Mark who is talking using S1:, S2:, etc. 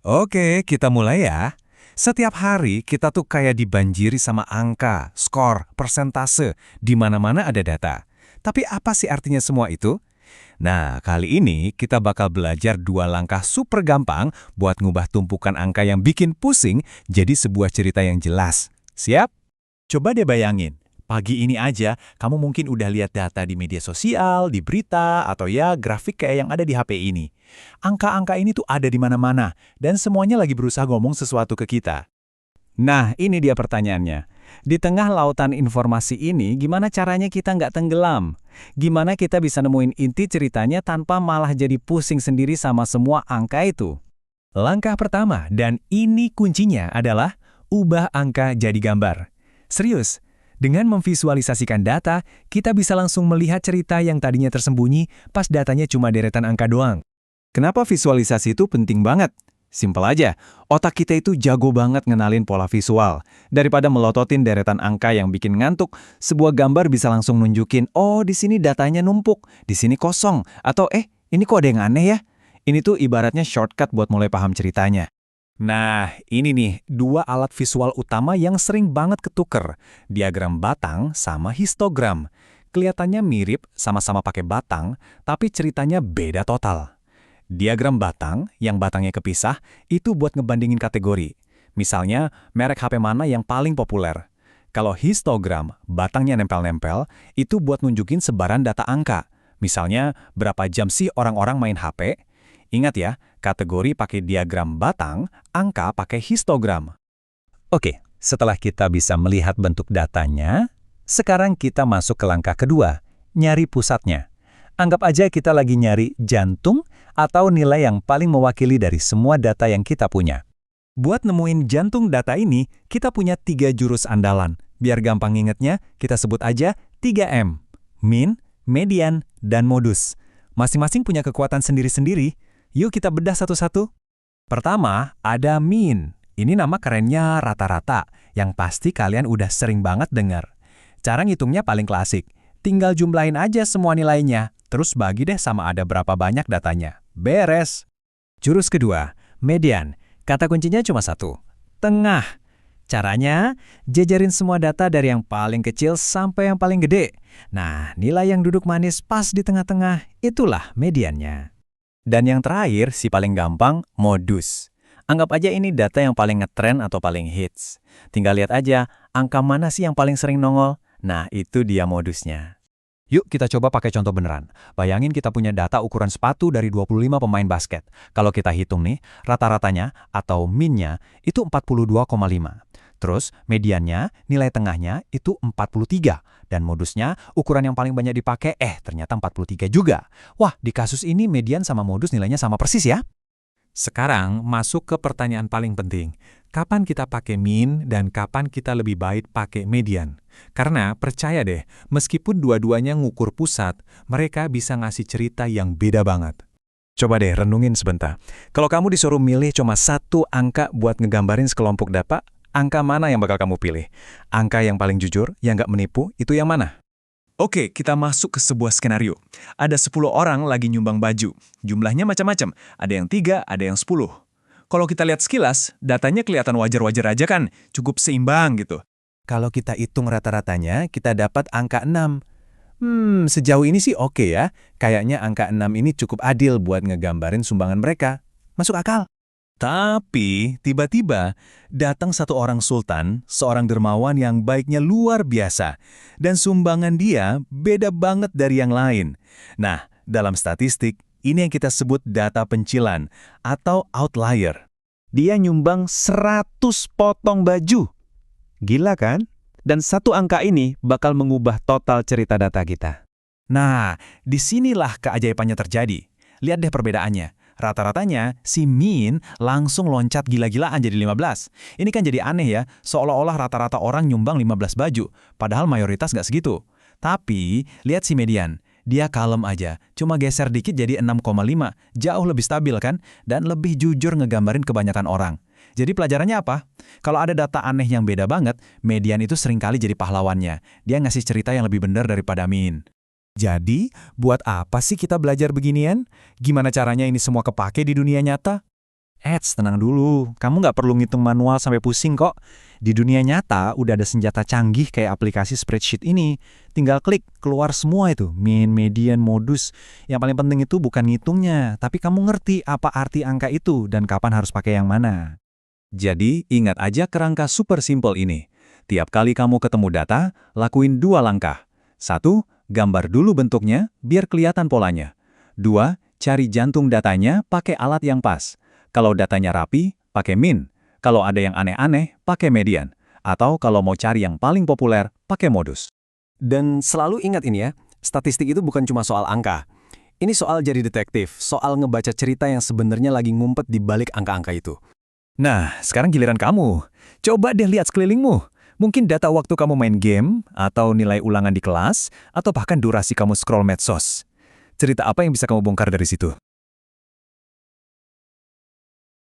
S1: Oke, kita mulai ya. Setiap hari kita tuh kayak dibanjiri sama angka, skor, persentase, di mana-mana ada data. Tapi apa sih artinya semua itu? Nah, kali ini kita bakal belajar dua langkah super gampang buat ngubah tumpukan angka yang bikin pusing jadi sebuah cerita yang jelas. Siap?
S2: Coba deh bayangin, pagi ini aja kamu mungkin udah lihat data di media sosial, di berita, atau ya grafik kayak yang ada di HP ini. Angka-angka ini tuh ada di mana-mana, dan semuanya lagi berusaha ngomong sesuatu ke kita.
S1: Nah, ini dia pertanyaannya. Di tengah lautan informasi ini, gimana caranya kita nggak tenggelam? Gimana kita bisa nemuin inti ceritanya tanpa malah jadi pusing sendiri sama semua angka itu? Langkah pertama, dan ini kuncinya adalah ubah angka jadi gambar. Serius, dengan memvisualisasikan data, kita bisa langsung melihat cerita yang tadinya tersembunyi pas datanya cuma deretan angka doang. Kenapa visualisasi itu penting banget? Simpel aja, otak kita itu jago banget ngenalin pola visual. Daripada melototin deretan angka yang bikin ngantuk, sebuah gambar bisa langsung nunjukin, oh di sini datanya numpuk, di sini kosong, atau ini kok ada yang aneh ya? Ini tuh ibaratnya shortcut buat mulai paham ceritanya. Nah, ini nih, dua alat visual utama yang sering banget ketuker, diagram batang sama histogram. Kelihatannya mirip, sama-sama pakai batang, tapi ceritanya beda total. Diagram batang, yang batangnya kepisah, itu buat ngebandingin kategori. Misalnya, merek HP mana yang paling populer. Kalau histogram, batangnya nempel-nempel, itu buat nunjukin sebaran data angka. Misalnya, berapa jam sih orang-orang main HP? Ingat ya, kategori pakai diagram batang, angka pakai histogram. Oke, setelah kita bisa melihat bentuk datanya, sekarang kita masuk ke langkah kedua, nyari pusatnya. Anggap aja kita lagi nyari jantung atau nilai yang paling mewakili dari semua data yang kita punya. Buat nemuin jantung data ini, kita punya 3 jurus andalan. Biar gampang ingetnya, kita sebut aja 3M. Mean, median, dan modus. Masing-masing punya kekuatan sendiri-sendiri. Yuk kita bedah satu-satu. Pertama, ada mean. Ini nama kerennya rata-rata, yang pasti kalian udah sering banget dengar. Cara ngitungnya paling klasik. Tinggal jumlahin aja semua nilainya, terus bagi deh sama ada berapa banyak datanya. Beres. Jurus kedua, median. Kata kuncinya cuma satu, tengah. Caranya, jejerin semua data dari yang paling kecil sampai yang paling gede. Nah, nilai yang duduk manis pas di tengah-tengah, itulah mediannya. Dan yang terakhir, si paling gampang, modus. Anggap aja ini data yang paling ngetren atau paling hits. Tinggal lihat aja, angka mana sih yang paling sering nongol? Nah, itu dia modusnya. Yuk kita coba pakai contoh beneran. Bayangin kita punya data ukuran sepatu dari 25 pemain basket. Kalau kita hitung nih, rata-ratanya atau mean-nya itu 42,5. Terus mediannya, nilai tengahnya itu 43. Dan modusnya, ukuran yang paling banyak dipakai, ternyata 43 juga. Wah, di kasus ini median sama modus nilainya sama persis ya. Sekarang masuk ke pertanyaan paling penting. Kapan kita pakai mean dan kapan kita lebih baik pakai median? Karena percaya deh, meskipun dua-duanya ngukur pusat, mereka bisa ngasih cerita yang beda banget. Coba deh renungin sebentar. Kalau kamu disuruh milih cuma satu angka buat ngegambarin sekelompok data, angka mana yang bakal kamu pilih? Angka yang paling jujur, yang nggak menipu, itu yang mana? Oke, kita masuk ke sebuah skenario. Ada 10 orang lagi nyumbang baju. Jumlahnya macam-macam. Ada yang 3, ada yang 10. Kalau kita lihat sekilas, datanya kelihatan wajar-wajar aja kan? Cukup seimbang gitu. Kalau kita hitung rata-ratanya, kita dapat angka 6. Sejauh ini sih oke ya. Kayaknya angka 6 ini cukup adil buat ngegambarin sumbangan mereka. Masuk akal. Tapi, tiba-tiba, datang satu orang sultan, seorang dermawan yang baiknya luar biasa. Dan sumbangan dia beda banget dari yang lain. Nah, dalam statistik, ini yang kita sebut data pencilan atau outlier. Dia nyumbang 100 potong baju. Gila kan? Dan satu angka ini bakal mengubah total cerita data kita. Nah, disinilah keajaibannya terjadi. Lihat deh perbedaannya. Rata-ratanya, si mean langsung loncat gila-gilaan jadi 15. Ini kan jadi aneh ya, seolah-olah rata-rata orang nyumbang 15 baju, padahal mayoritas nggak segitu. Tapi, lihat si median. Dia kalem aja, cuma geser dikit jadi 6,5, jauh lebih stabil kan, dan lebih jujur ngegambarin kebanyakan orang. Jadi pelajarannya apa? Kalau ada data aneh yang beda banget, median itu seringkali jadi pahlawannya. Dia ngasih cerita yang lebih benar daripada mean. Jadi, buat apa sih kita belajar beginian? Gimana caranya ini semua kepake di dunia nyata?
S2: Tenang dulu. Kamu nggak perlu ngitung manual sampai pusing kok. Di dunia nyata udah ada senjata canggih kayak aplikasi spreadsheet ini. Tinggal klik, keluar semua itu. Mean, median, modus. Yang paling penting itu bukan ngitungnya, tapi kamu ngerti apa arti angka itu dan kapan harus pakai yang mana.
S1: Jadi, ingat aja kerangka super simple ini. Tiap kali kamu ketemu data, lakuin 2 langkah. 1. Gambar dulu bentuknya, biar kelihatan polanya. 2. Cari jantung datanya pakai alat yang pas. Kalau datanya rapi, pakai min. Kalau ada yang aneh-aneh, pakai median. Atau kalau mau cari yang paling populer, pakai modus.
S3: Dan selalu ingat ini ya, statistik itu bukan cuma soal angka. Ini soal jadi detektif, soal ngebaca cerita yang sebenarnya lagi ngumpet di balik angka-angka itu.
S1: Nah, sekarang giliran kamu. Coba deh lihat sekelilingmu. Mungkin data waktu kamu main game, atau nilai ulangan di kelas, atau bahkan durasi kamu scroll medsos. Cerita apa yang bisa kamu bongkar dari situ?